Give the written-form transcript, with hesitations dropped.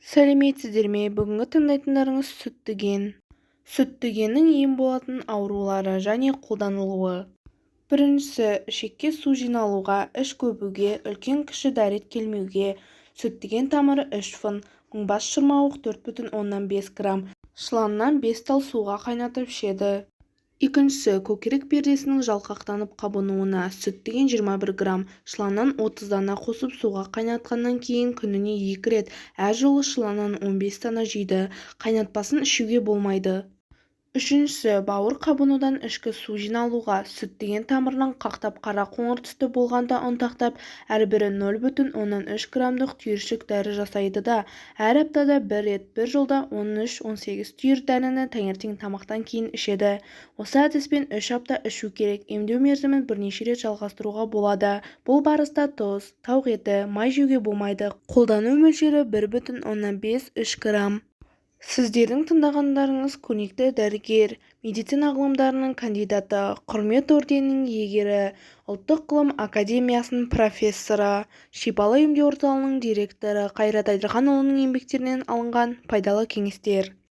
сәлеметсіздер ме? Бүгінгі тыңдайтындарыңыз сүттіген. Сүттігеннің ем болатын аурулары және қолданылуы. Біріншісі, ішекке су жиналуға, іш көбуге, үлкен-кіші дәрет келмеуге. Сүттіген тамыры 3 фун, мыңбас шырмауық 4,5 грамм, шлангынан 5 тал суға қайнатып ішеді. Екіншісі, көкірек пердесінің жалқақтанып қабынуына. Сүттіген 21 грамм, шлангынан 30 дана қосып суға қайнатқаннан кейін күніне 2 рет, әр жолы шлангынан 15 дана жейді. Қайнатпасын ішуге болмайды. Үшіншісі, бауыр қабынудан ішкі су жиналуға. Сүттіген тамырынан қақтап қара қоңыр түсті болғанда ұнтақтап, әрбірі 0,3 граммдық түйіршік дәрі жасайды да, әр аптада 1 рет, бір жылда 13-18 түйір дәріні таңертең тамақтан кейін ішеді. Осы әдіспен 3 апта ішу керек. Емдеу мерзімін бірнеше рет жалғастыруға болады. Бұл барыста тұз, тауық еті, май жеуге болмайды. Қолдану мөлшері 1,5-3 грамм. Сіздердің тыңдағандарыңыз көрнекті дәрігер, медицина ғылымдарының кандидаты, құрмет орденінің иегері, ұлттық ғылым академиясының профессоры, шипалы емдеу орталығының директоры Қайрат Айдарханұлының еңбектерінен алынған пайдалы кеңестер.